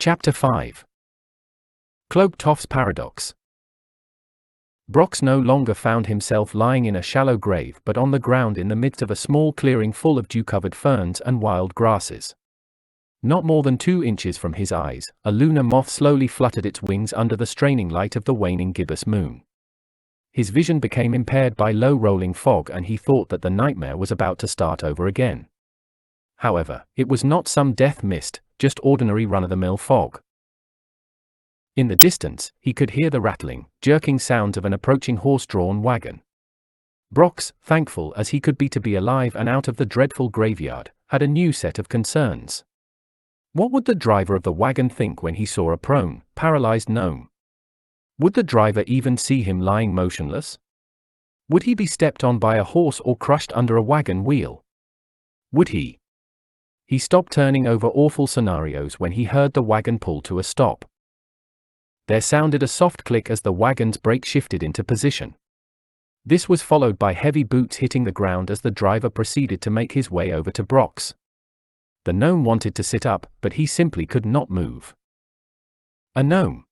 Chapter 5. Cloque Toff's Paradox. Brox no longer found himself lying in a shallow grave but on the ground in the midst of a small clearing full of dew-covered ferns and wild grasses. Not more than 2 inches from his eyes, a lunar moth slowly fluttered its wings under the straining light of the waning gibbous moon. His vision became impaired by low rolling fog and he thought that the nightmare was about to start over again. However, it was not some death mist, just ordinary run-of-the-mill fog. In the distance, he could hear the rattling, jerking sounds of an approaching horse-drawn wagon. Brox, thankful as he could be to be alive and out of the dreadful graveyard, had a new set of concerns. What would the driver of the wagon think when he saw a prone, paralyzed gnome? Would the driver even see him lying motionless? Would he be stepped on by a horse or crushed under a wagon wheel? Would he? He stopped turning over awful scenarios when he heard the wagon pull to a stop. There sounded a soft click as the wagon's brake shifted into position. This was followed by heavy boots hitting the ground as the driver proceeded to make his way over to Brox. The gnome wanted to sit up, but he simply could not move. A gnome.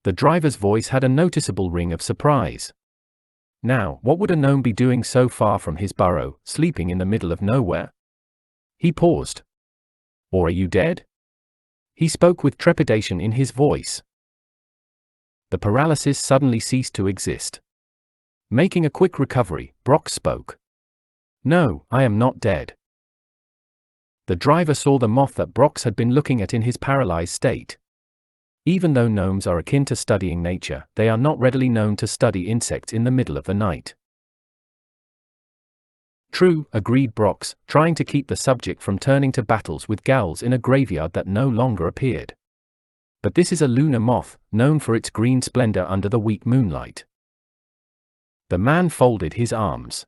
The driver's voice had a noticeable ring of surprise. Now, what would a gnome be doing so far from his burrow, sleeping in the middle of nowhere? He paused. Or are you dead? He spoke with trepidation in his voice. The paralysis suddenly ceased to exist. Making a quick recovery, Brox spoke. No, I am not dead. The driver saw the moth that Brox had been looking at in his paralyzed state. Even though gnomes are akin to studying nature, they are not readily known to study insects in the middle of the night. True, agreed Brox, trying to keep the subject from turning to battles with gals in a graveyard that no longer appeared. But this is a lunar moth, known for its green splendor under the weak moonlight. The man folded his arms.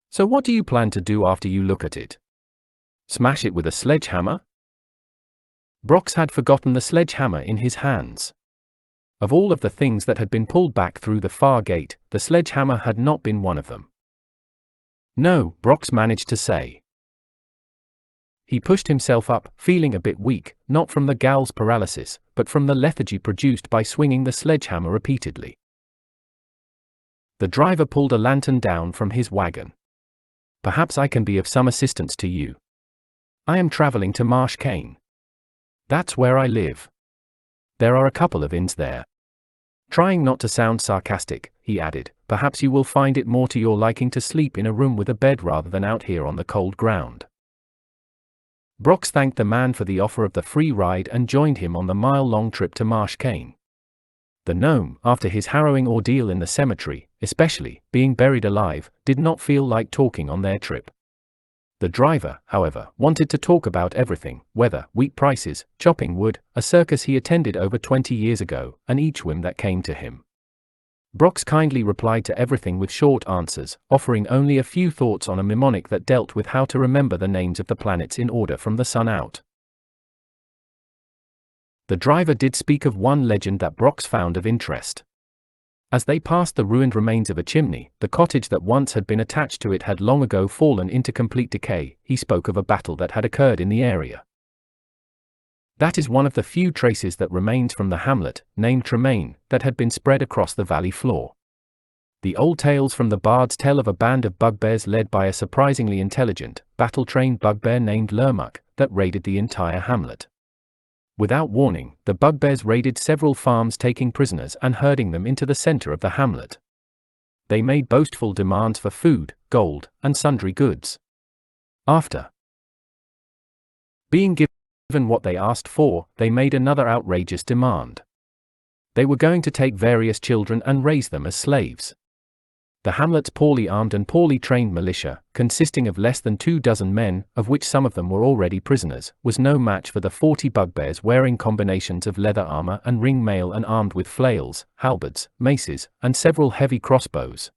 So what do you plan to do after you look at it? Smash it with a sledgehammer? Brox had forgotten the sledgehammer in his hands. Of all of the things that had been pulled back through the far gate, the sledgehammer had not been one of them. No, Brox managed to say. He pushed himself up, feeling a bit weak, not from the gal's paralysis, but from the lethargy produced by swinging the sledgehammer repeatedly. The driver pulled a lantern down from his wagon. Perhaps I can be of some assistance to you. I am traveling to Marsh Cane. That's where I live. There are a couple of inns there. Trying not to sound sarcastic, he added, perhaps you will find it more to your liking to sleep in a room with a bed rather than out here on the cold ground. Brox thanked the man for the offer of the free ride and joined him on the mile-long trip to Marsh Cane. The gnome, after his harrowing ordeal in the cemetery, especially, being buried alive, did not feel like talking on their trip. The driver, however, wanted to talk about everything, weather, wheat prices, chopping wood, a circus he attended over 20 years ago, and each whim that came to him. Brox kindly replied to everything with short answers, offering only a few thoughts on a mnemonic that dealt with how to remember the names of the planets in order from the sun out. The driver did speak of one legend that Brox found of interest. As they passed the ruined remains of a chimney, the cottage that once had been attached to it had long ago fallen into complete decay. He spoke of a battle that had occurred in the area. That is one of the few traces that remains from the hamlet, named Tremaine, that had been spread across the valley floor. The old tales from the bards tell of a band of bugbears led by a surprisingly intelligent, battle-trained bugbear named Lermuck, that raided the entire hamlet. Without warning, the bugbears raided several farms, taking prisoners and herding them into the center of the hamlet. They made boastful demands for food, gold, and sundry goods. After being given what they asked for, they made another outrageous demand. They were going to take various children and raise them as slaves. The hamlet's poorly armed and poorly trained militia, consisting of less than 24 men, of which some of them were already prisoners, was no match for the 40 bugbears wearing combinations of leather armor and ring mail and armed with flails, halberds, maces, and several heavy crossbows.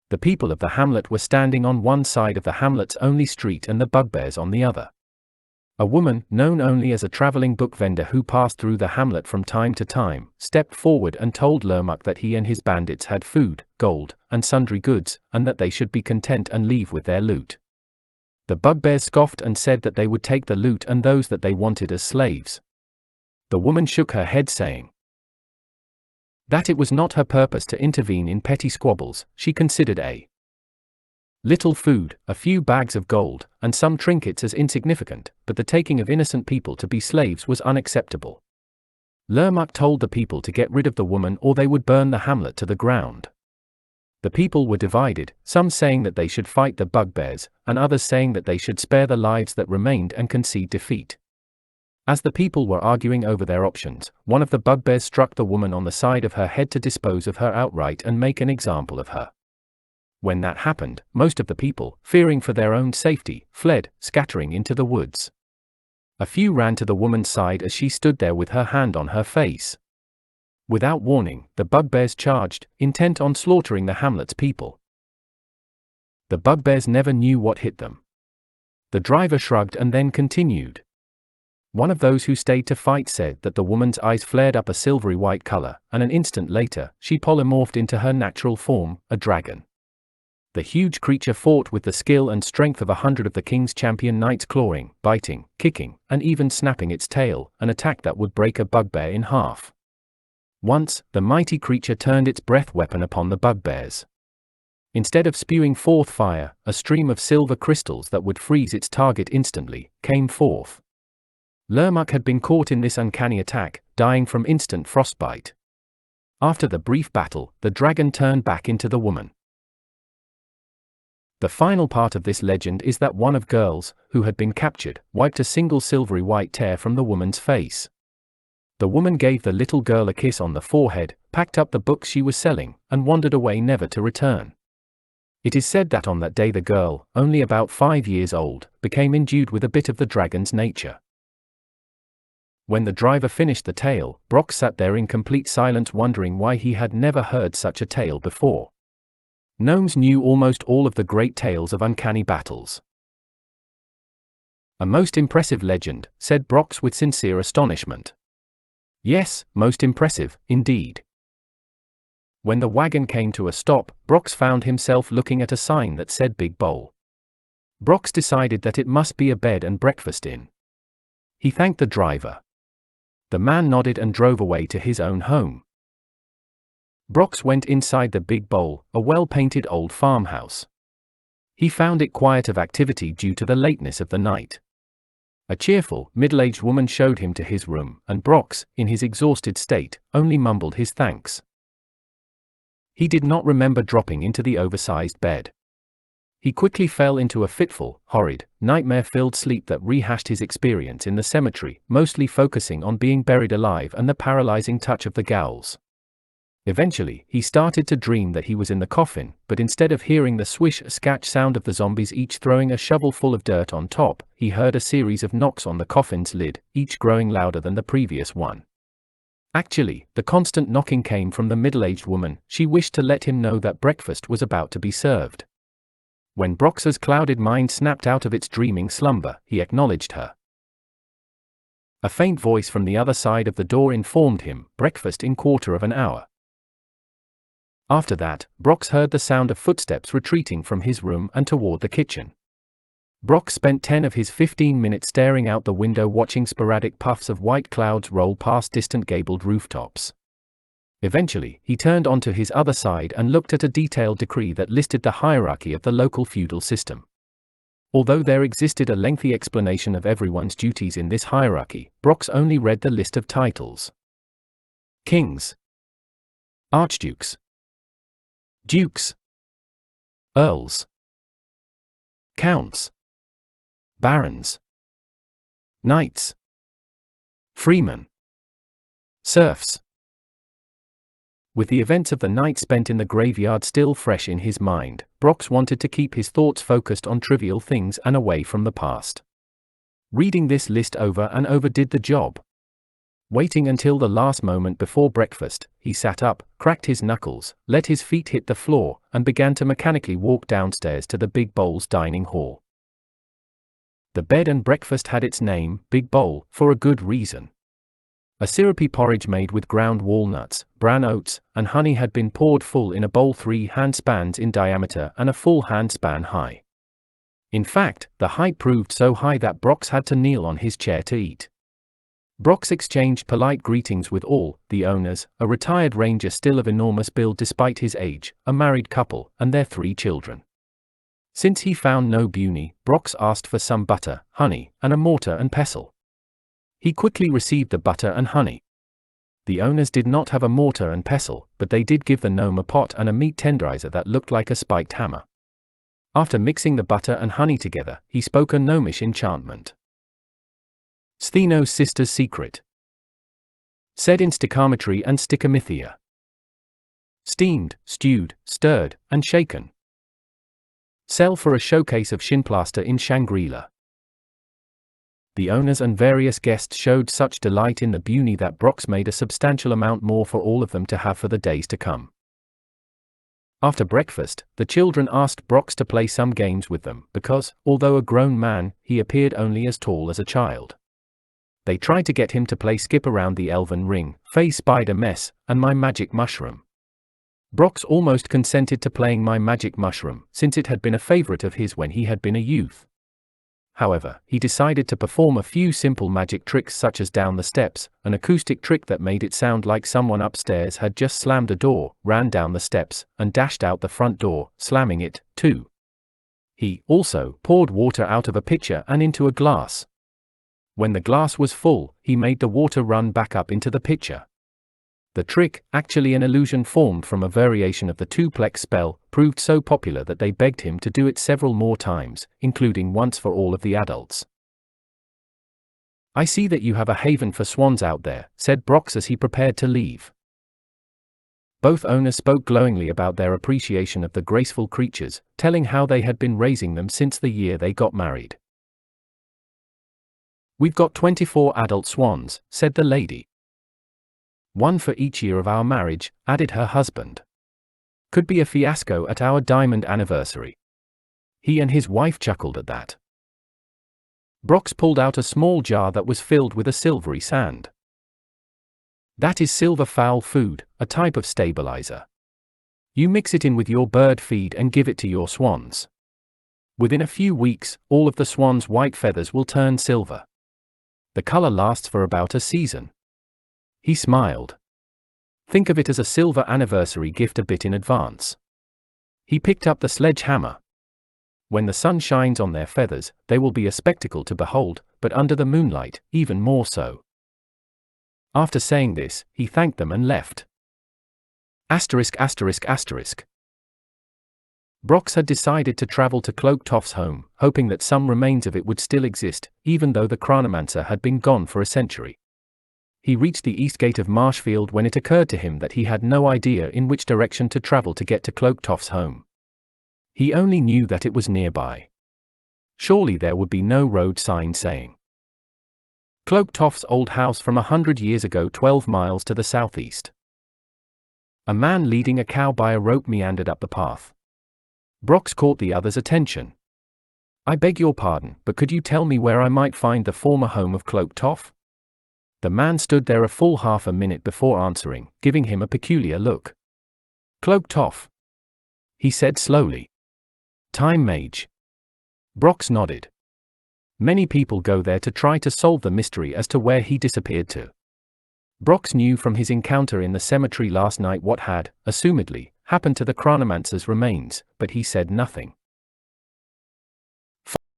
The people of the hamlet were standing on one side of the hamlet's only street and the bugbears on the other. A woman, known only as a traveling book vendor who passed through the hamlet from time to time, stepped forward and told Lermuck that he and his bandits had food, gold, and sundry goods, and that they should be content and leave with their loot. The bugbears scoffed and said that they would take the loot and those that they wanted as slaves. The woman shook her head, saying that it was not her purpose to intervene in petty squabbles. She considered a little food, a few bags of gold, and some trinkets as insignificant, but the taking of innocent people to be slaves was unacceptable. Lermach told the people to get rid of the woman or they would burn the hamlet to the ground. The people were divided, some saying that they should fight the bugbears, and others saying that they should spare the lives that remained and concede defeat. As the people were arguing over their options, one of the bugbears struck the woman on the side of her head to dispose of her outright and make an example of her. When that happened, most of the people, fearing for their own safety, fled, scattering into the woods. A few ran to the woman's side as she stood there with her hand on her face. Without warning, the bugbears charged, intent on slaughtering the hamlet's people. The bugbears never knew what hit them. The driver shrugged and then continued. One of those who stayed to fight said that the woman's eyes flared up a silvery white color, and an instant later, she polymorphed into her natural form, a dragon. The huge creature fought with the skill and strength of 100 of the king's champion knights, clawing, biting, kicking, and even snapping its tail, an attack that would break a bugbear in half. Once, the mighty creature turned its breath weapon upon the bugbears. Instead of spewing forth fire, a stream of silver crystals that would freeze its target instantly came forth. Lermach had been caught in this uncanny attack, dying from instant frostbite. After the brief battle, the dragon turned back into the woman. The final part of this legend is that one of girls, who had been captured, wiped a single silvery white tear from the woman's face. The woman gave the little girl a kiss on the forehead, packed up the books she was selling, and wandered away never to return. It is said that on that day the girl, only about 5 years old, became endued with a bit of the dragon's nature. When the driver finished the tale, Brock sat there in complete silence, wondering why he had never heard such a tale before. Gnomes knew almost all of the great tales of uncanny battles. A most impressive legend, said Brox with sincere astonishment. Yes, most impressive, indeed. When the wagon came to a stop, Brox found himself looking at a sign that said Big Bowl. Brox decided that it must be a bed and breakfast inn. He thanked the driver. The man nodded and drove away to his own home. Brox went inside the Big Bowl, a well-painted old farmhouse. He found it quiet of activity due to the lateness of the night. A cheerful, middle-aged woman showed him to his room, and Brox, in his exhausted state, only mumbled his thanks. He did not remember dropping into the oversized bed. He quickly fell into a fitful, horrid, nightmare-filled sleep that rehashed his experience in the cemetery, mostly focusing on being buried alive and the paralyzing touch of the gowls. Eventually, he started to dream that he was in the coffin, but instead of hearing the swish-scatch sound of the zombies each throwing a shovel full of dirt on top, he heard a series of knocks on the coffin's lid, each growing louder than the previous one. Actually, the constant knocking came from the middle-aged woman. She wished to let him know that breakfast was about to be served. When Brox's clouded mind snapped out of its dreaming slumber, he acknowledged her. A faint voice from the other side of the door informed him, breakfast in quarter of an hour. After that, Brox heard the sound of footsteps retreating from his room and toward the kitchen. Brox spent 10 of his 15 minutes staring out the window watching sporadic puffs of white clouds roll past distant gabled rooftops. Eventually, he turned onto his other side and looked at a detailed decree that listed the hierarchy of the local feudal system. Although there existed a lengthy explanation of everyone's duties in this hierarchy, Brox only read the list of titles. Kings, archdukes, dukes, earls, counts, barons, knights, freemen, serfs. With the events of the night spent in the graveyard still fresh in his mind, Brox wanted to keep his thoughts focused on trivial things and away from the past. Reading this list over and over did the job. Waiting until the last moment before breakfast, he sat up, cracked his knuckles, let his feet hit the floor, and began to mechanically walk downstairs to the Big Bowl's dining hall. The bed and breakfast had its name, Big Bowl, for a good reason. A syrupy porridge made with ground walnuts, bran oats, and honey had been poured full in a bowl 3 handspans in diameter and a full handspan high. In fact, the height proved so high that Brox had to kneel on his chair to eat. Brox exchanged polite greetings with all the owners, a retired ranger still of enormous build despite his age, a married couple, and their 3 children. Since he found no Bunny, Brox asked for some butter, honey, and a mortar and pestle. He quickly received the butter and honey. The owners did not have a mortar and pestle, but they did give the gnome a pot and a meat tenderizer that looked like a spiked hammer. After mixing the butter and honey together, he spoke a gnomish enchantment. Stheno's sister's secret. Said in stichometry and stickomythia. Steamed, stewed, stirred, and shaken. Sell for a showcase of shinplaster in Shangri-La. The owners and various guests showed such delight in the Bunny that Brox made a substantial amount more for all of them to have for the days to come. After breakfast, the children asked Brox to play some games with them because, although a grown man, he appeared only as tall as a child. They tried to get him to play skip around the elven ring, face spider mess, and my magic mushroom. Brox almost consented to playing my magic mushroom, since it had been a favorite of his when he had been a youth. However, he decided to perform a few simple magic tricks such as down the steps, an acoustic trick that made it sound like someone upstairs had just slammed a door, ran down the steps, and dashed out the front door, slamming it, too. He, also, poured water out of a pitcher and into a glass. When the glass was full, he made the water run back up into the pitcher. The trick, actually an illusion formed from a variation of the two-plex spell, proved so popular that they begged him to do it several more times, including once for all of the adults. "I see that you have a haven for swans out there," said Brox as he prepared to leave. Both owners spoke glowingly about their appreciation of the graceful creatures, telling how they had been raising them since the year they got married. "We've got 24 adult swans," said the lady. "One for each year of our marriage," added her husband. "Could be a fiasco at our diamond anniversary." He and his wife chuckled at that. Brox pulled out a small jar that was filled with a silvery sand. "That is silver fowl food, a type of stabilizer. You mix it in with your bird feed and give it to your swans. Within a few weeks, all of the swans' white feathers will turn silver. The color lasts for about a season." He smiled. "Think of it as a silver anniversary gift a bit in advance." He picked up the sledgehammer. "When the sun shines on their feathers, they will be a spectacle to behold, but under the moonlight, even more so." After saying this, he thanked them and left. ******. Brox had decided to travel to Cloque Toff's home, hoping that some remains of it would still exist, even though the chronomancer had been gone for a century. He reached the east gate of Marshfield when it occurred to him that he had no idea in which direction to travel to get to Cloque Toff's home. He only knew that it was nearby. Surely there would be no road sign saying Cloque Toff's old house from 100 years ago, 12 miles to the southeast. A man leading a cow by a rope meandered up the path. Brox caught the other's attention. "I beg your pardon, but could you tell me where I might find the former home of Cloque Toff?" The man stood there a full half a minute before answering, giving him a peculiar look. "Cloque Toff," he said slowly. "Time mage." Brox nodded. Many people go there to try to solve the mystery as to where he disappeared to. Brox knew from his encounter in the cemetery last night what had, assumedly, happened to the chronomancer's remains, but he said nothing.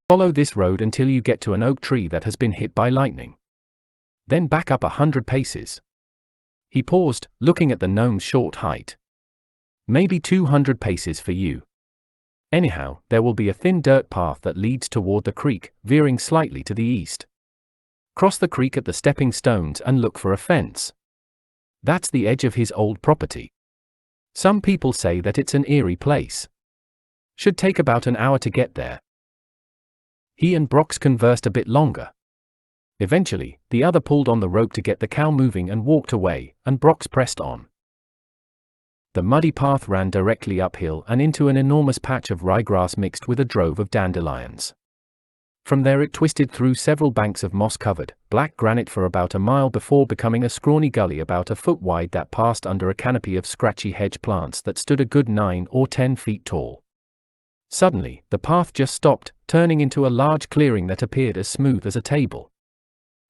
"Follow this road until you get to an oak tree that has been hit by lightning. Then back up 100 paces. He paused, looking at the gnome's short height. "Maybe 200 paces for you. Anyhow, there will be a thin dirt path that leads toward the creek, veering slightly to the east. Cross the creek at the stepping stones and look for a fence. That's the edge of his old property. Some people say that it's an eerie place. Should take about an hour to get there." He and Brox conversed a bit longer. Eventually, the other pulled on the rope to get the cow moving and walked away, and Brox pressed on. The muddy path ran directly uphill and into an enormous patch of ryegrass mixed with a drove of dandelions. From there it twisted through several banks of moss-covered, black granite for about a mile before becoming a scrawny gully about a foot wide that passed under a canopy of scratchy hedge plants that stood a good 9 or 10 feet tall. Suddenly, the path just stopped, turning into a large clearing that appeared as smooth as a table.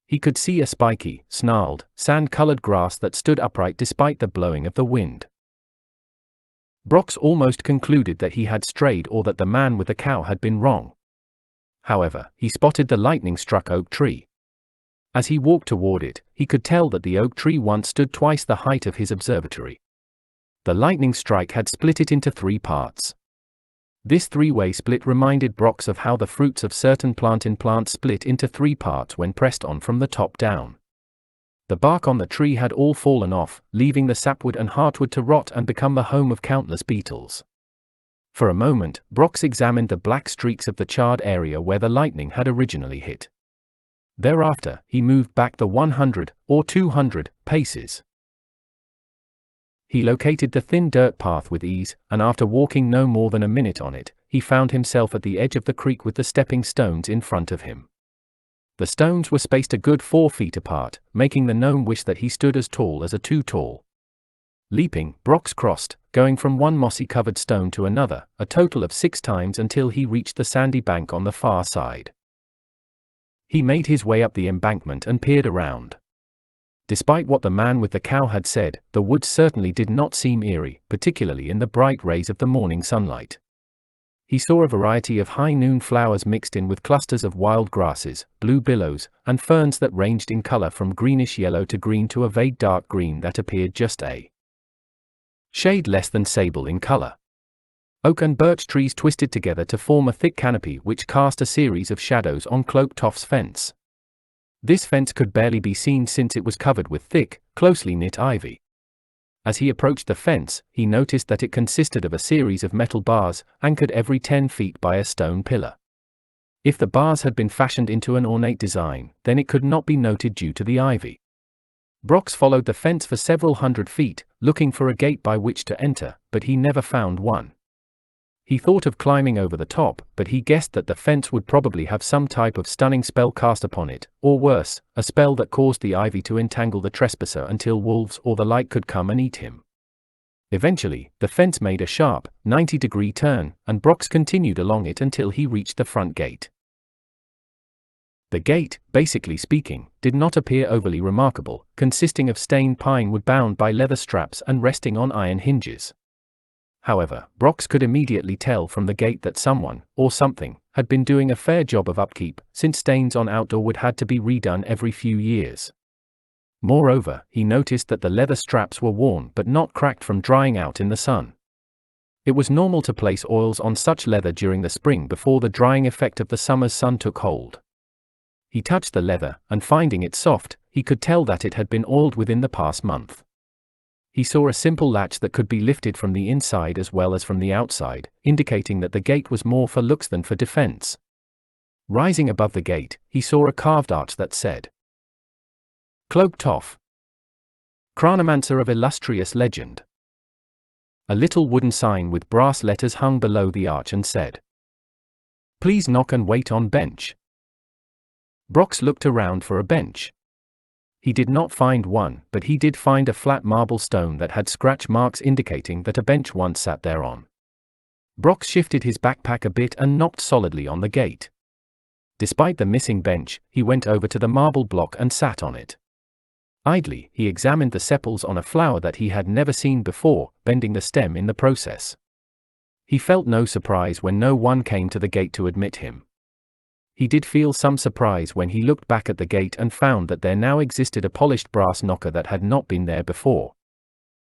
He could see a spiky, snarled, sand-colored grass that stood upright despite the blowing of the wind. Brox almost concluded that he had strayed or that the man with the cow had been wrong. However, he spotted the lightning-struck oak tree. As he walked toward it, he could tell that the oak tree once stood twice the height of his observatory. The lightning strike had split it into 3 parts. This 3-way split reminded Brox of how the fruits of certain plants split into 3 parts when pressed on from the top down. The bark on the tree had all fallen off, leaving the sapwood and heartwood to rot and become the home of countless beetles. For a moment, Brox examined the black streaks of the charred area where the lightning had originally hit. Thereafter, he moved back the 100 or 200 paces. He located the thin dirt path with ease, and after walking no more than a minute on it, he found himself at the edge of the creek with the stepping stones in front of him. The stones were spaced a good 4 feet apart, making the gnome wish that he stood as tall as a 2 tall. Leaping, Brox crossed, going from one mossy-covered stone to another, a total of 6 times until he reached the sandy bank on the far side. He made his way up the embankment and peered around. Despite what the man with the cow had said, the woods certainly did not seem eerie, particularly in the bright rays of the morning sunlight. He saw a variety of high noon flowers mixed in with clusters of wild grasses, blue billows, and ferns that ranged in color from greenish yellow to green to a vague dark green that appeared just a shade less than sable in color. Oak and birch trees twisted together to form a thick canopy which cast a series of shadows on Cloque Toff's fence. This fence could barely be seen since it was covered with thick, closely knit ivy. As he approached the fence, he noticed that it consisted of a series of metal bars, anchored every 10 feet by a stone pillar. If the bars had been fashioned into an ornate design, then it could not be noted due to the ivy. Brox followed the fence for several hundred feet, looking for a gate by which to enter, but he never found one. He thought of climbing over the top, but he guessed that the fence would probably have some type of stunning spell cast upon it, or worse, a spell that caused the ivy to entangle the trespasser until wolves or the like could come and eat him. Eventually, the fence made a sharp, 90-degree turn, and Brox continued along it until he reached the front gate. The gate, basically speaking, did not appear overly remarkable, consisting of stained pine wood bound by leather straps and resting on iron hinges. However, Brox could immediately tell from the gate that someone, or something, had been doing a fair job of upkeep, since stains on outdoor wood had to be redone every few years. Moreover, he noticed that the leather straps were worn but not cracked from drying out in the sun. It was normal to place oils on such leather during the spring before the drying effect of the summer's sun took hold. He touched the leather, and finding it soft, he could tell that it had been oiled within the past month. He saw a simple latch that could be lifted from the inside as well as from the outside, indicating that the gate was more for looks than for defense. Rising above the gate, he saw a carved arch that said, Cloque Toff, Chronomancer of illustrious legend. A little wooden sign with brass letters hung below the arch and said, Please knock and wait on bench. Brox looked around for a bench. He did not find one, but he did find a flat marble stone that had scratch marks indicating that a bench once sat thereon. Brox shifted his backpack a bit and knocked solidly on the gate. Despite the missing bench, he went over to the marble block and sat on it. Idly, he examined the sepals on a flower that he had never seen before, bending the stem in the process. He felt no surprise when no one came to the gate to admit him. He did feel some surprise when he looked back at the gate and found that there now existed a polished brass knocker that had not been there before.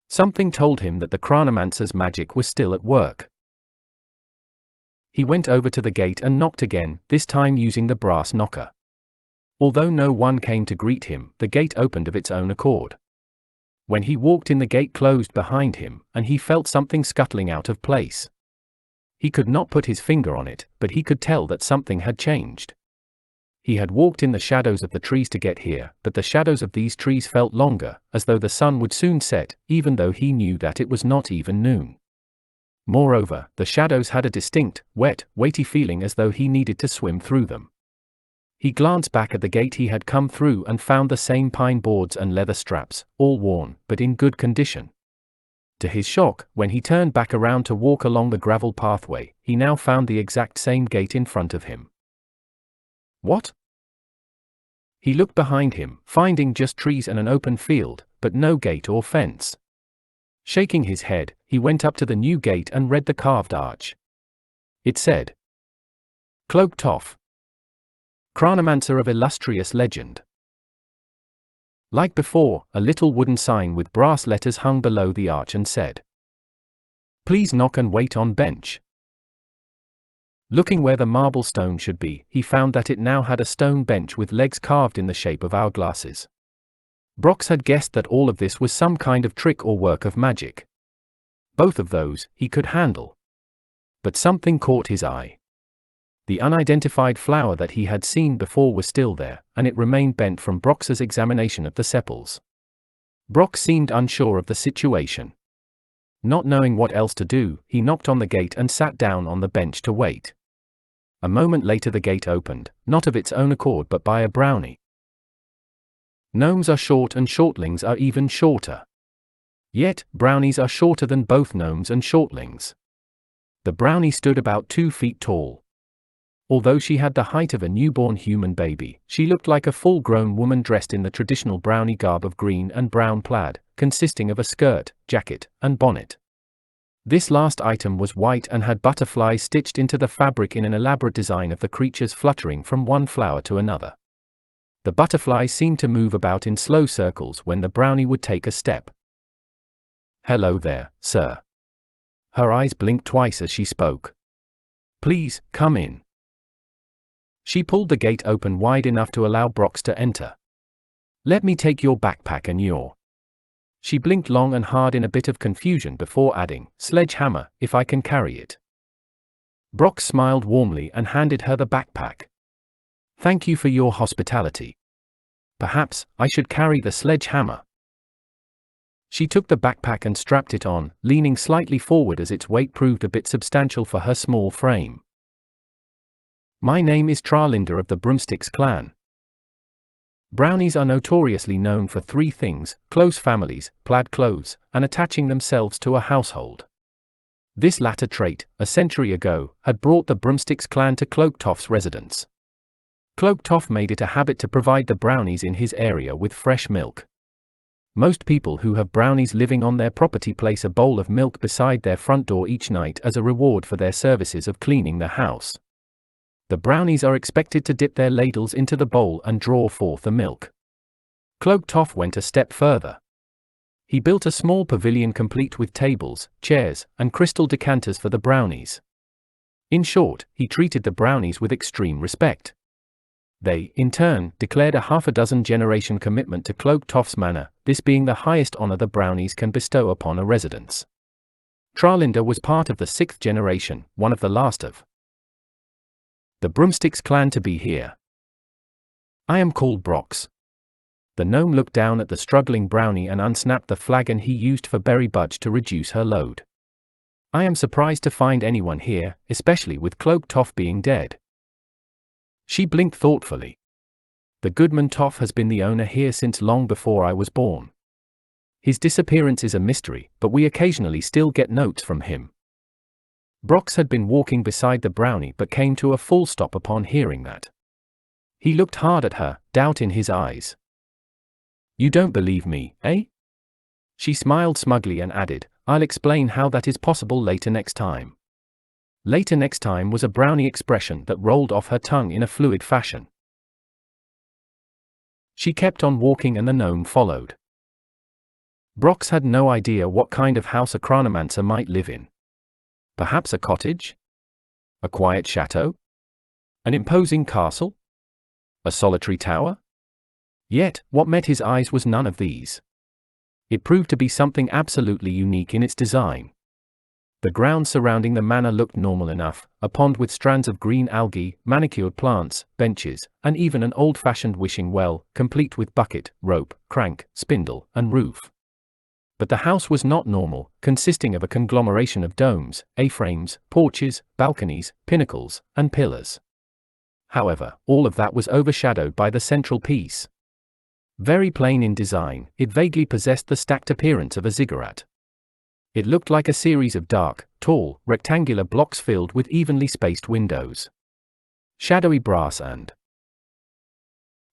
Something told him that the Chronomancer's magic was still at work. He went over to the gate and knocked again, this time using the brass knocker. Although no one came to greet him, the gate opened of its own accord. When he walked in, the gate closed behind him, and he felt something scuttling out of place. He could not put his finger on it, but he could tell that something had changed. He had walked in the shadows of the trees to get here, but the shadows of these trees felt longer, as though the sun would soon set, even though he knew that it was not even noon. Moreover, the shadows had a distinct, wet, weighty feeling as though he needed to swim through them. He glanced back at the gate he had come through and found the same pine boards and leather straps, all worn, but in good condition. To his shock, when he turned back around to walk along the gravel pathway, he now found the exact same gate in front of him. What? He looked behind him, finding just trees and an open field, but no gate or fence. Shaking his head, he went up to the new gate and read the carved arch. It said, Cloque Toff, Chronomancer of illustrious legend. Like before, a little wooden sign with brass letters hung below the arch and said, Please knock and wait on bench. Looking where the marble stone should be, he found that it now had a stone bench with legs carved in the shape of hourglasses. Brox had guessed that all of this was some kind of trick or work of magic. Both of those he could handle. But something caught his eye. The unidentified flower that he had seen before was still there, and it remained bent from Brox's examination of the sepals. Brox seemed unsure of the situation. Not knowing what else to do, he knocked on the gate and sat down on the bench to wait. A moment later the gate opened, not of its own accord but by a brownie. Gnomes are short and shortlings are even shorter. Yet, brownies are shorter than both gnomes and shortlings. The brownie stood about 2 feet tall. Although she had the height of a newborn human baby, she looked like a full-grown woman dressed in the traditional brownie garb of green and brown plaid, consisting of a skirt, jacket, and bonnet. This last item was white and had butterflies stitched into the fabric in an elaborate design of the creatures fluttering from one flower to another. The butterflies seemed to move about in slow circles when the brownie would take a step. Hello there, sir. Her eyes blinked twice as she spoke. Please, come in. She pulled the gate open wide enough to allow Brox to enter. Let me take your backpack and your... She blinked long and hard in a bit of confusion before adding, sledgehammer, if I can carry it. Brox smiled warmly and handed her the backpack. Thank you for your hospitality. Perhaps I should carry the sledgehammer. She took the backpack and strapped it on, leaning slightly forward as its weight proved a bit substantial for her small frame. My name is Tralinda of the Broomsticks clan. Brownies are notoriously known for 3 things: close families, plaid clothes, and attaching themselves to a household. This latter trait, a century ago, had brought the Broomsticks clan to Cloque Toff's residence. Cloque Toff made it a habit to provide the brownies in his area with fresh milk. Most people who have brownies living on their property place a bowl of milk beside their front door each night as a reward for their services of cleaning the house. The brownies are expected to dip their ladles into the bowl and draw forth the milk. Cloque Toff went a step further. He built a small pavilion complete with tables, chairs, and crystal decanters for the brownies. In short, he treated the brownies with extreme respect. They, in turn, declared a half-a-dozen-generation commitment to Cloque Toff's manor, this being the highest honor the brownies can bestow upon a residence. Tralinda was part of the 6th generation, one of the last of the Broomsticks clan to be here. I am called Brox. The gnome looked down at the struggling brownie and unsnapped the flagon he used for Berry Budge to reduce her load. I am surprised to find anyone here, especially with Cloque Toff being dead. She blinked thoughtfully. The goodman Toff has been the owner here since long before I was born. His disappearance is a mystery, but we occasionally still get notes from him. Brox had been walking beside the brownie but came to a full stop upon hearing that. He looked hard at her, doubt in his eyes. You don't believe me, eh? She smiled smugly and added, I'll explain how that is possible later next time. Later next time was a brownie expression that rolled off her tongue in a fluid fashion. She kept on walking and the gnome followed. Brox had no idea what kind of house a chronomancer might live in. Perhaps a cottage? A quiet chateau? An imposing castle? A solitary tower? Yet, what met his eyes was none of these. It proved to be something absolutely unique in its design. The grounds surrounding the manor looked normal enough, a pond with strands of green algae, manicured plants, benches, and even an old-fashioned wishing well, complete with bucket, rope, crank, spindle, and roof. But the house was not normal, consisting of a conglomeration of domes, A-frames, porches, balconies, pinnacles, and pillars. However, all of that was overshadowed by the central piece. Very plain in design, it vaguely possessed the stacked appearance of a ziggurat. It looked like a series of dark, tall, rectangular blocks filled with evenly spaced windows. Shadowy brass and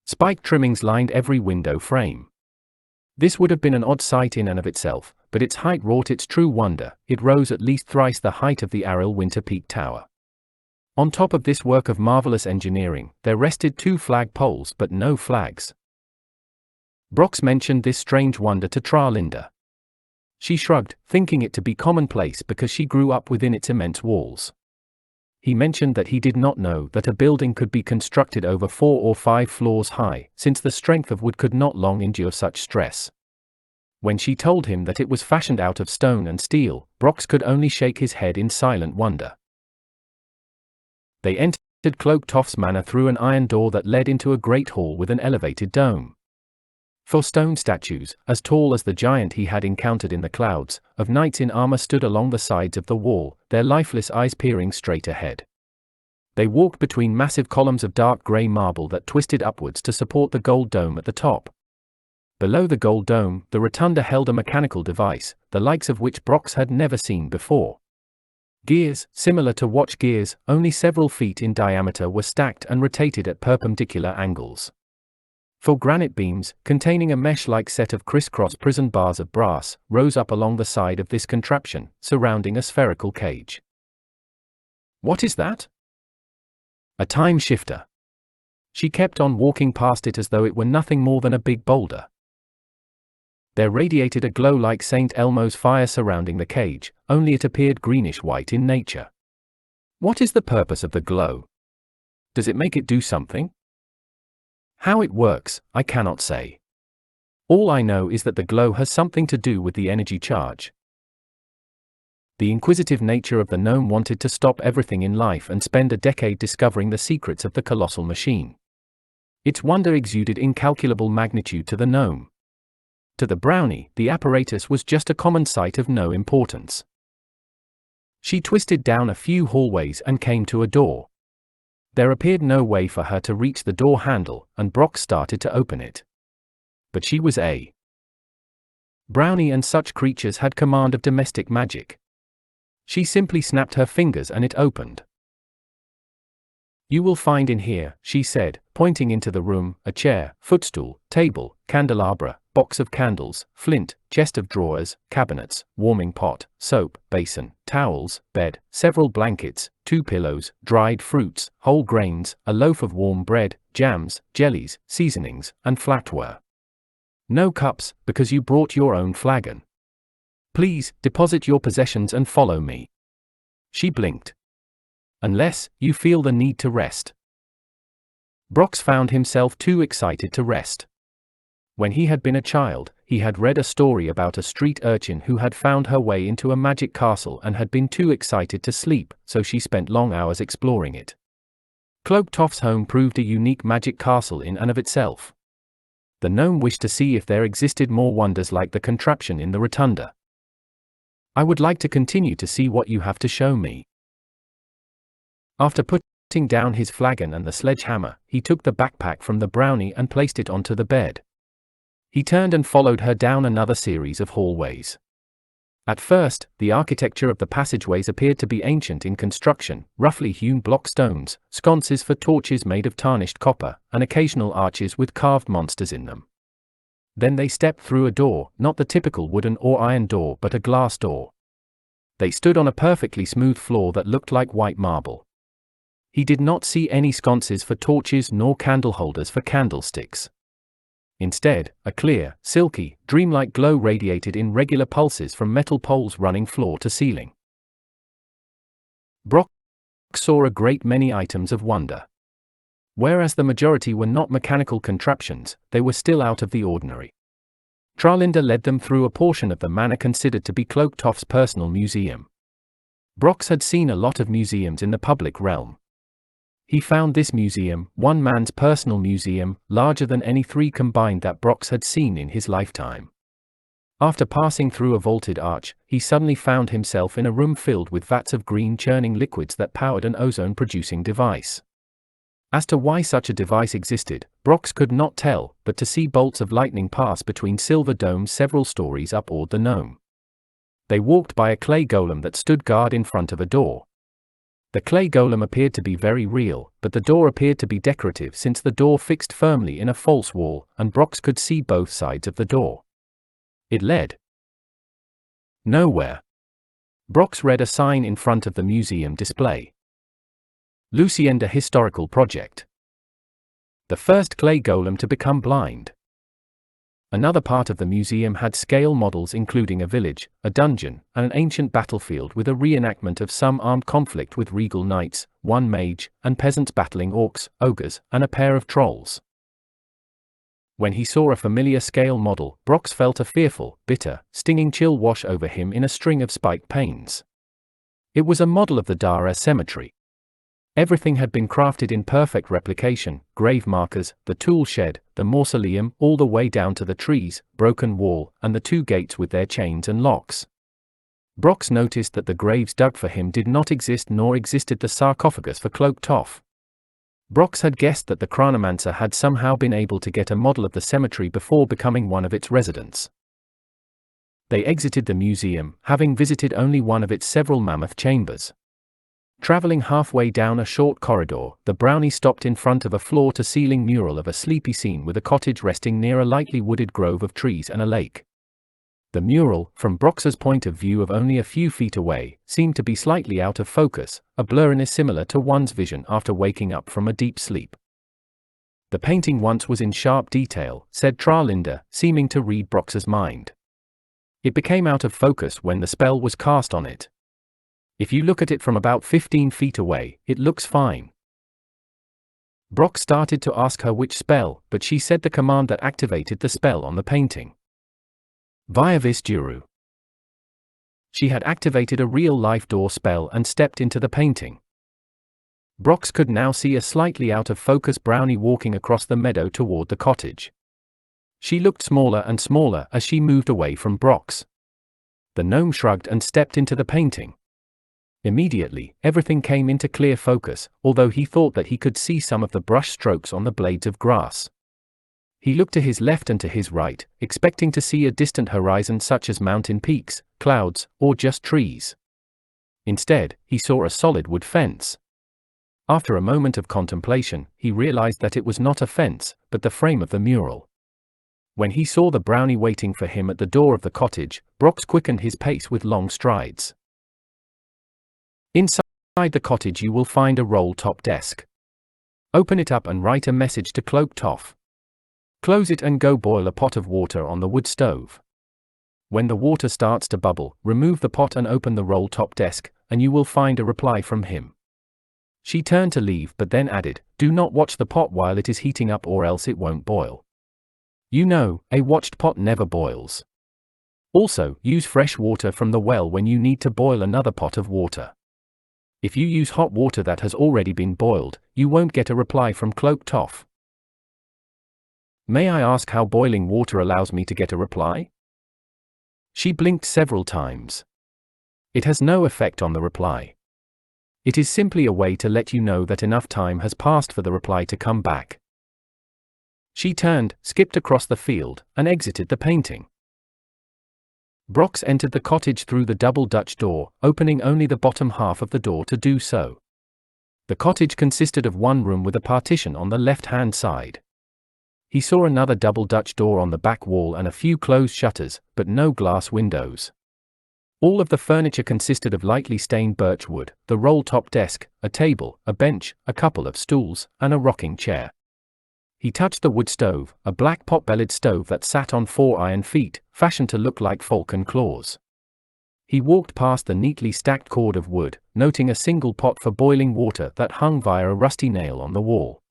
Spike trimmings lined every window frame. This would have been an odd sight in and of itself, but its height wrought its true wonder. It rose at least thrice the height of the Aril Winter Peak Tower. On top of this work of marvelous engineering, there rested 2 flag poles but no flags. Brox mentioned this strange wonder to Tralinda. She shrugged, thinking it to be commonplace because she grew up within its immense walls. He mentioned that he did not know that a building could be constructed over 4 or 5 floors high, since the strength of wood could not long endure such stress. When she told him that it was fashioned out of stone and steel, Brox could only shake his head in silent wonder. They entered Cloque Toff's manor through an iron door that led into a great hall with an elevated dome. 4 stone statues, as tall as the giant he had encountered in the clouds, of knights in armor stood along the sides of the wall, their lifeless eyes peering straight ahead. They walked between massive columns of dark grey marble that twisted upwards to support the gold dome at the top. Below the gold dome, the rotunda held a mechanical device, the likes of which Brox had never seen before. Gears, similar to watch gears, only several feet in diameter, were stacked and rotated at perpendicular angles. 4 granite beams, containing a mesh-like set of crisscross prison bars of brass, rose up along the side of this contraption, surrounding a spherical cage. "What is that?" "A time shifter." She kept on walking past it as though it were nothing more than a big boulder. There radiated a glow like St. Elmo's fire surrounding the cage, only it appeared greenish-white in nature. "What is the purpose of the glow? Does it make it do something?" "How it works, I cannot say. All I know is that the glow has something to do with the energy charge." The inquisitive nature of the gnome wanted to stop everything in life and spend a decade discovering the secrets of the colossal machine. Its wonder exuded incalculable magnitude to the gnome. To the brownie, the apparatus was just a common sight of no importance. She twisted down a few hallways and came to a door. There appeared no way for her to reach the door handle, and Brox started to open it. But she was a brownie, and such creatures had command of domestic magic. She simply snapped her fingers and it opened. "You will find in here," she said, pointing into the room, "a chair, footstool, table, candelabra, box of candles, flint, chest of drawers, cabinets, warming pot, soap, basin, towels, bed, several blankets, 2 pillows, dried fruits, whole grains, a loaf of warm bread, jams, jellies, seasonings, and flatware. No cups, because you brought your own flagon. Please, deposit your possessions and follow me." She blinked. "Unless you feel the need to rest." Brox found himself too excited to rest. When he had been a child, he had read a story about a street urchin who had found her way into a magic castle and had been too excited to sleep, so she spent long hours exploring it. Cloque Toff's home proved a unique magic castle in and of itself. The gnome wished to see if there existed more wonders like the contraption in the rotunda. "I would like to continue to see what you have to show me." After putting down his flagon and the sledgehammer, he took the backpack from the brownie and placed it onto the bed. He turned and followed her down another series of hallways. At first, the architecture of the passageways appeared to be ancient in construction, roughly hewn block stones, sconces for torches made of tarnished copper, and occasional arches with carved monsters in them. Then they stepped through a door, not the typical wooden or iron door but a glass door. They stood on a perfectly smooth floor that looked like white marble. He did not see any sconces for torches nor candle holders for candlesticks. Instead, a clear, silky, dreamlike glow radiated in regular pulses from metal poles running floor to ceiling. Brox saw a great many items of wonder. Whereas the majority were not mechanical contraptions, they were still out of the ordinary. Tralinda led them through a portion of the manor considered to be Cloque Toff's personal museum. Brox had seen a lot of museums in the public realm. He found this museum, one man's personal museum, larger than any 3 combined that Brox had seen in his lifetime. After passing through a vaulted arch, he suddenly found himself in a room filled with vats of green churning liquids that powered an ozone-producing device. As to why such a device existed, Brox could not tell, but to see bolts of lightning pass between silver domes several stories up awed the gnome. They walked by a clay golem that stood guard in front of a door. The clay golem appeared to be very real, but the door appeared to be decorative since the door fixed firmly in a false wall, and Brox could see both sides of the door. It led nowhere. Brox read a sign in front of the museum display. Lucienda Historical Project. The first clay golem to become blind. Another part of the museum had scale models including a village, a dungeon, and an ancient battlefield with a reenactment of some armed conflict with regal knights, one mage, and peasants battling orcs, ogres, and a pair of trolls. When he saw a familiar scale model, Brox felt a fearful, bitter, stinging chill wash over him in a string of spiked pains. It was a model of the Dara cemetery. Everything had been crafted in perfect replication: grave markers, the tool shed, the mausoleum, all the way down to the trees, broken wall, and the two gates with their chains and locks. Brox noticed that the graves dug for him did not exist, nor existed the sarcophagus for Cloque Toff. Brox had guessed that the chronomancer had somehow been able to get a model of the cemetery before becoming one of its residents. They exited the museum, having visited only one of its several mammoth chambers. Traveling halfway down a short corridor, the brownie stopped in front of a floor-to-ceiling mural of a sleepy scene with a cottage resting near a lightly wooded grove of trees and a lake. The mural, from Brox's point of view of only a few feet away, seemed to be slightly out of focus, a blurriness similar to one's vision after waking up from a deep sleep. "The painting once was in sharp detail," said Tralinda, seeming to read Brox's mind. "It became out of focus when the spell was cast on it. If you look at it from about 15 feet away, it looks fine." Brox started to ask her which spell, but she said the command that activated the spell on the painting. Via Visduru. She had activated a real-life door spell and stepped into the painting. Brox could now see a slightly out-of-focus brownie walking across the meadow toward the cottage. She looked smaller and smaller as she moved away from Brox. The gnome shrugged and stepped into the painting. Immediately, everything came into clear focus, although he thought that he could see some of the brush strokes on the blades of grass. He looked to his left and to his right, expecting to see a distant horizon such as mountain peaks, clouds, or just trees. Instead, he saw a solid wood fence. After a moment of contemplation, he realized that it was not a fence, but the frame of the mural. When he saw the brownie waiting for him at the door of the cottage, Brox quickened his pace with long strides. Inside the cottage you will find a roll-top desk. Open it up and write a message to Cloque Toff. Close it and go boil a pot of water on the wood stove. When the water starts to bubble, remove the pot and open the roll-top desk, and you will find a reply from him." She turned to leave but then added, "Do not watch the pot while it is heating up or else it won't boil. You know, a watched pot never boils. Also, use fresh water from the well when you need to boil another pot of water. If you use hot water that has already been boiled, you won't get a reply from Cloque Toff." "May I ask how boiling water allows me to get a reply?" She blinked several times. "It has no effect on the reply. It is simply a way to let you know that enough time has passed for the reply to come back." She turned, skipped across the field, and exited the painting. Brox entered the cottage through the double Dutch door, opening only the bottom half of the door to do so. The cottage consisted of one room with a partition on the left-hand side. He saw another double Dutch door on the back wall and a few closed shutters, but no glass windows. All of the furniture consisted of lightly stained birch wood, the roll-top desk, a table, a bench, a couple of stools, and a rocking chair. He touched the wood stove, a black pot-bellied stove that sat on 4 iron feet, fashioned to look like falcon claws. He walked past the neatly stacked cord of wood, noting a single pot for boiling water that hung via a rusty nail on the wall.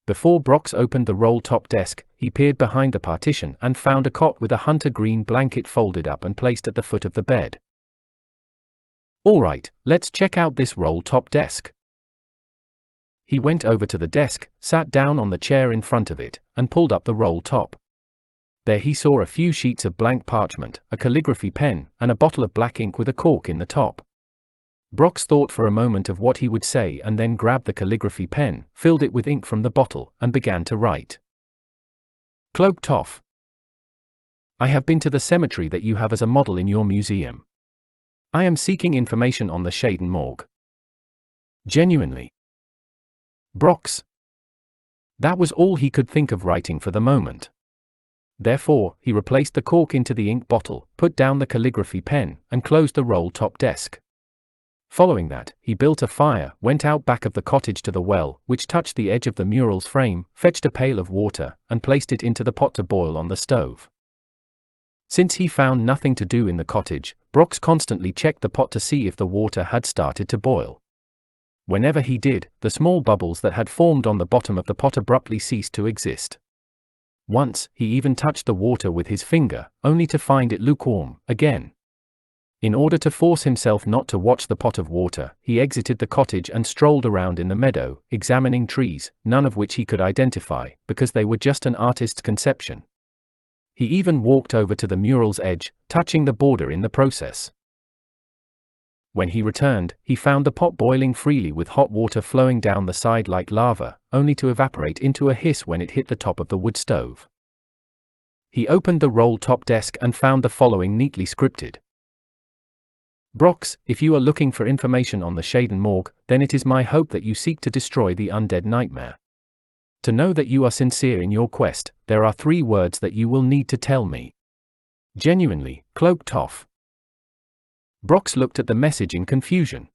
Before Brox opened the roll-top desk, he peered behind the partition and found a cot with a hunter green blanket folded up and placed at the foot of the bed. "All right, let's check out this roll-top desk." He went over to the desk, sat down on the chair in front of it, and pulled up the roll top. There he saw a few sheets of blank parchment, a calligraphy pen, and a bottle of black ink with a cork in the top. Brox thought for a moment of what he would say and then grabbed the calligraphy pen, filled it with ink from the bottle, and began to write. "Cloque Toff. I have been to the cemetery that you have as a model in your museum. I am seeking information on the Shaden morgue. Genuinely. Brox. That was all he could think of writing for the moment. Therefore, he replaced the cork into the ink bottle, put down the calligraphy pen, and closed the roll-top desk. Following that, he built a fire, went out back of the cottage to the well, which touched the edge of the mural's frame, fetched a pail of water, and placed it into the pot to boil on the stove. Since he found nothing to do in the cottage, Brox constantly checked the pot to see if the water had started to boil. Whenever he did, the small bubbles that had formed on the bottom of the pot abruptly ceased to exist. Once, he even touched the water with his finger, only to find it lukewarm again. In order to force himself not to watch the pot of water, he exited the cottage and strolled around in the meadow, examining trees, none of which he could identify, because they were just an artist's conception. He even walked over to the mural's edge, touching the border in the process. When he returned, he found the pot boiling freely with hot water flowing down the side like lava, only to evaporate into a hiss when it hit the top of the wood stove. He opened the roll-top desk and found the following neatly scripted. Brox, if you are looking for information on the Shaden Morgue, then it is my hope that you seek to destroy the undead nightmare. To know that you are sincere in your quest, there are 3 words that you will need to tell me. Genuinely, Cloque Toff. Brox looked at the message in confusion.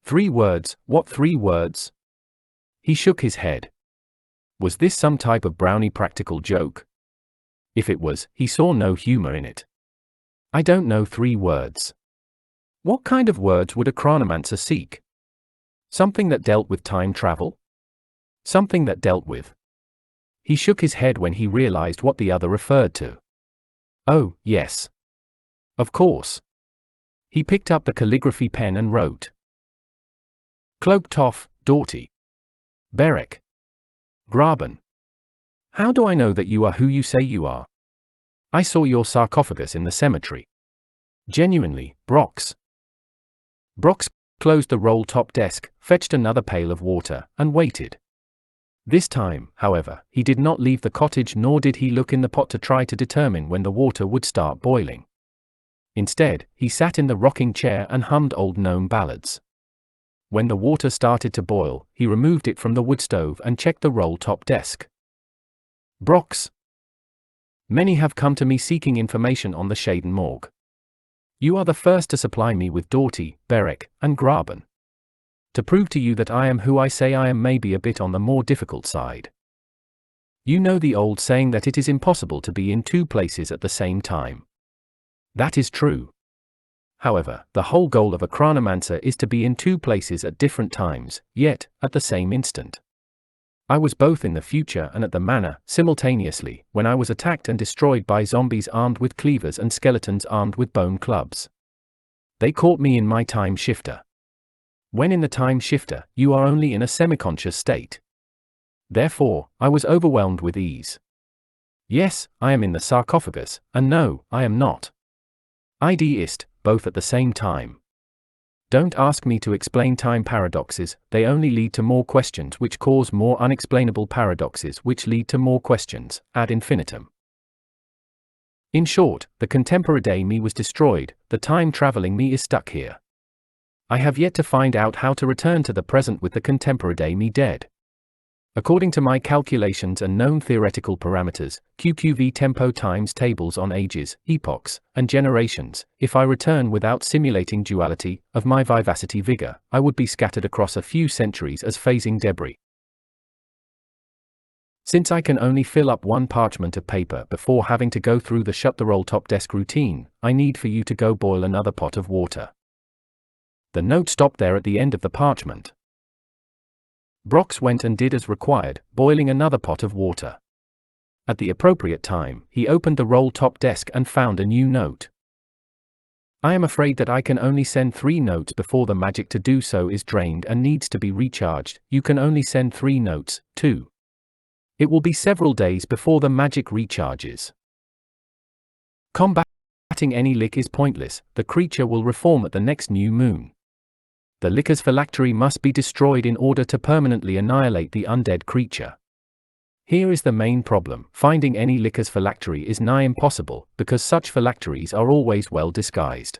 3 words, what 3 words? He shook his head. Was this some type of brownie practical joke? If it was, he saw no humor in it. I don't know 3 words. What kind of words would a chronomancer seek? Something that dealt with time travel? Something that dealt with. He shook his head when he realized what the other referred to. Oh, yes. Of course. He picked up the calligraphy pen and wrote. Cloque Toff, Doughty. Berek. Graben. How do I know that you are who you say you are? I saw your sarcophagus in the cemetery. Genuinely, Brox. Brox closed the roll-top desk, fetched another pail of water, and waited. This time, however, he did not leave the cottage nor did he look in the pot to try to determine when the water would start boiling. Instead, he sat in the rocking chair and hummed old gnome ballads. When the water started to boil, he removed it from the wood stove and checked the roll-top desk. Brox. Many have come to me seeking information on the Shaden Morgue. You are the first to supply me with Doughty, Berek, and Graben. To prove to you that I am who I say I am may be a bit on the more difficult side. You know the old saying that it is impossible to be in 2 places at the same time. That is true. However, the whole goal of a chronomancer is to be in 2 places at different times, yet, at the same instant. I was both in the future and at the manor, simultaneously, when I was attacked and destroyed by zombies armed with cleavers and skeletons armed with bone clubs. They caught me in my time shifter. When in the time shifter, you are only in a semi-conscious state. Therefore, I was overwhelmed with ease. Yes, I am in the sarcophagus, and no, I am not. Ideist, both at the same time. Don't ask me to explain time paradoxes, they only lead to more questions which cause more unexplainable paradoxes which lead to more questions, ad infinitum. In short, the contemporary me was destroyed, the time-traveling me is stuck here. I have yet to find out how to return to the present with the contemporary me dead. According to my calculations and known theoretical parameters, QQV tempo times tables on ages, epochs, and generations, if I return without simulating duality of my vivacity vigor, I would be scattered across a few centuries as phasing debris. Since I can only fill up 1 parchment of paper before having to go through the shut the roll-top desk routine, I need for you to go boil another pot of water. The note stopped there at the end of the parchment. Brox went and did as required, boiling another pot of water. At the appropriate time, he opened the roll-top desk and found a new note. I am afraid that I can only send 3 notes before the magic to do so is drained and needs to be recharged. You can only send 3 notes, too. It will be several days before the magic recharges. Combating any lick is pointless, the creature will reform at the next new moon. The Licker's phylactery must be destroyed in order to permanently annihilate the undead creature. Here is the main problem. Finding any Licker's phylactery is nigh impossible, because such phylacteries are always well disguised.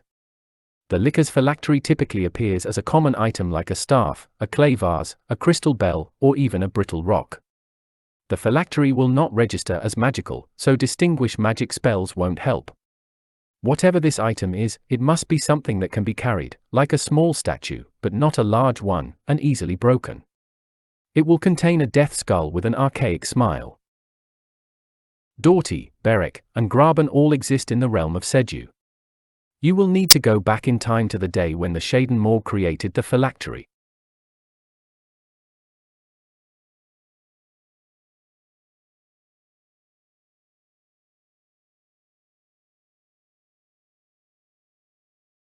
The Licker's phylactery typically appears as a common item like a staff, a clay vase, a crystal bell, or even a brittle rock. The phylactery will not register as magical, so distinguish magic spells won't help. Whatever this item is, it must be something that can be carried, like a small statue, but not a large one, and easily broken. It will contain a death skull with an archaic smile. Doughty, Berwick, and Graben all exist in the realm of Sedu. You will need to go back in time to the day when the Shaden Morg created the phylactery.